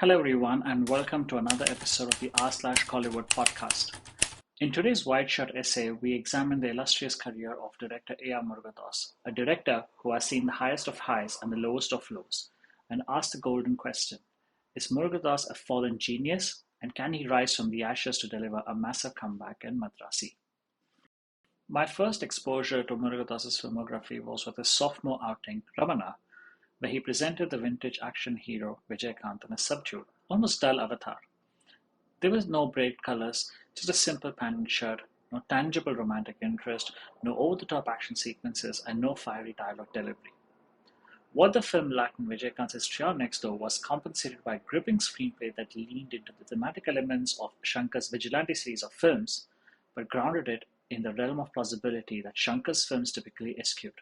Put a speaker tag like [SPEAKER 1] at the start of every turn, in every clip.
[SPEAKER 1] Hello, everyone, and welcome to another episode of the r/Kollywood podcast. In today's wideshot essay, we examine the illustrious career of director A.R. Murgadoss, a director who has seen the highest of highs and the lowest of lows, and ask the golden question: is Murugadoss a fallen genius, and can he rise from the ashes to deliver a massive comeback in Madharaasi? My first exposure to Murugadoss's filmography was with his sophomore outing, Ramana, where he presented the vintage action hero Vijaykanth in a subdued, almost dull avatar. There was no bright colors, just a simple patterned shirt, no tangible romantic interest, no over-the-top action sequences, and no fiery dialogue delivery. What the film lacked in Vijaykanth's histrionics, though, was compensated by a gripping screenplay that leaned into the thematic elements of Shankar's Vigilante series of films, but grounded it in the realm of plausibility that Shankar's films typically eschewed.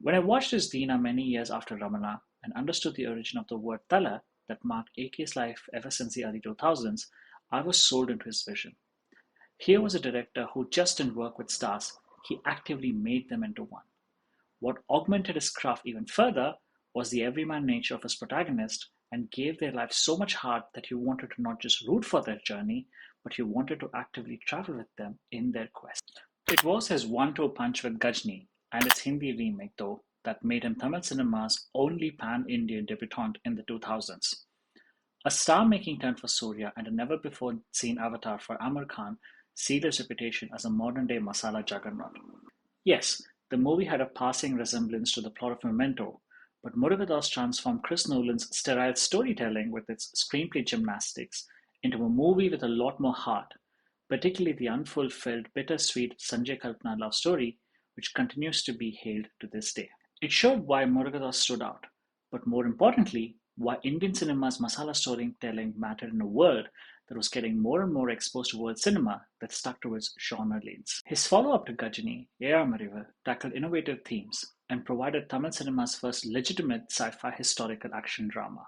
[SPEAKER 1] When I watched his Deena many years after Ramana and understood the origin of the word Tala that marked AK's life ever since the early 2000s, I was sold into his vision. Here was a director who just didn't work with stars, he actively made them into one. What augmented his craft even further was the everyman nature of his protagonist and gave their lives so much heart that you wanted to not just root for their journey, but you wanted to actively travel with them in their quest. It was his one-two punch with Gajni and its Hindi remake, though, that made him Tamil cinema's only pan-Indian debutant in the 2000s. A star-making turn for Surya and a never-before-seen avatar for Amir Khan sealed his reputation as a modern-day masala juggernaut. Yes, the movie had a passing resemblance to the plot of Memento, but Murugadoss transformed Chris Nolan's sterile storytelling with its screenplay gymnastics into a movie with a lot more heart, particularly the unfulfilled, bittersweet Sanjay Kalpana love story, which continues to be hailed to this day. It showed why Murugadoss stood out, but more importantly, why Indian cinema's masala storytelling mattered in a world that was getting more and more exposed to world cinema that stuck to its genre lanes. His follow-up to Gajini, A.R. Marival, tackled innovative themes and provided Tamil cinema's first legitimate sci-fi historical action drama.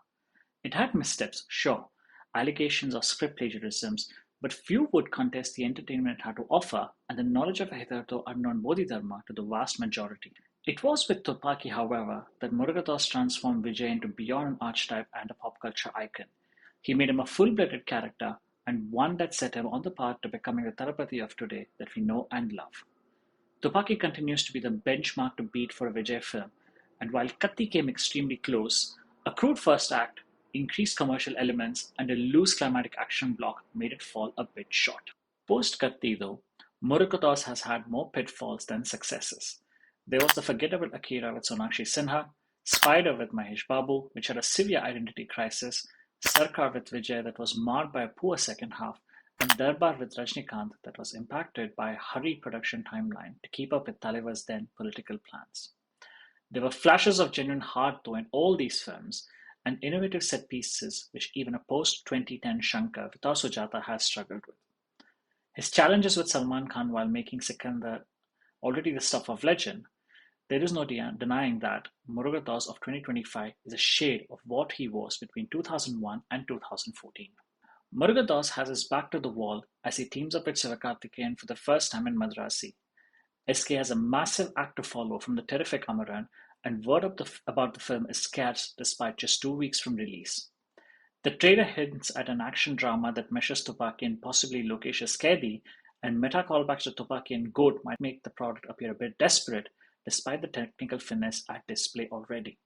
[SPEAKER 1] It had missteps, sure, allegations of script plagiarisms, but few would contest the entertainment it had to offer and the knowledge of a hitherto unknown Bodhidharma to the vast majority. It was with Tupaki, however, that Murugadoss transformed Vijay into beyond an archetype and a pop culture icon. He made him a full-blooded character and one that set him on the path to becoming the Thalapathy of today that we know and love. Tupaki continues to be the benchmark to beat for a Vijay film, and while Katti came extremely close, a crude first act, increased commercial elements, and a loose climatic action block made it fall a bit short. Post-Katti, though, Murugadoss has had more pitfalls than successes. There was the forgettable Akira with Sonakshi Sinha, Spider with Mahesh Babu, which had a severe identity crisis, Sarkar with Vijay that was marred by a poor second half, and Darbar with Rajnikanth that was impacted by a hurried production timeline to keep up with Taleva's then political plans. There were flashes of genuine heart, though, in all these films, and innovative set pieces which even a post-2010 Shankar without Sujata has struggled with. His challenges with Salman Khan while making Sikandar already the stuff of legend, there is no denying that Murugadoss of 2025 is a shade of what he was between 2001 and 2014. Murugadoss has his back to the wall as he teams up with Sivakarthikeyan for the first time in Madharaasi. SK has a massive act to follow from the terrific Amaran, and word about the film is scarce despite just 2 weeks from release. The trailer hints at an action drama that meshes Tupaki and possibly Lokesh's Kaidi, and meta callbacks to Tupaki and Goat might make the product appear a bit desperate despite the technical finesse at display already.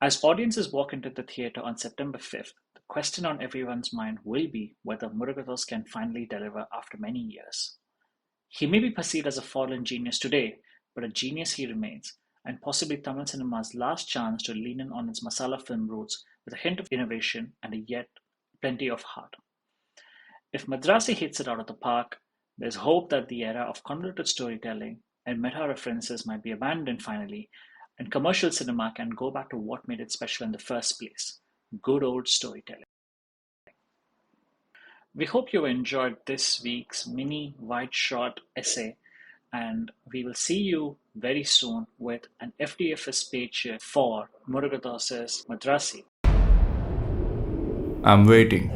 [SPEAKER 1] As audiences walk into the theatre on September 5th, the question on everyone's mind will be whether Murugadoss can finally deliver after many years. He may be perceived as a fallen genius today, but a genius he remains, and possibly Tamil cinema's last chance to lean in on its masala film roots with a hint of innovation and yet plenty of heart. If Madharaasi hits it out of the park, there's hope that the era of convoluted storytelling and meta references might be abandoned finally, and commercial cinema can go back to what made it special in the first place: good old storytelling. We hope you enjoyed this week's mini wide shot essay, and we will see you very soon with an FDFS page for Murugadoss's Madharaasi.
[SPEAKER 2] I'm waiting.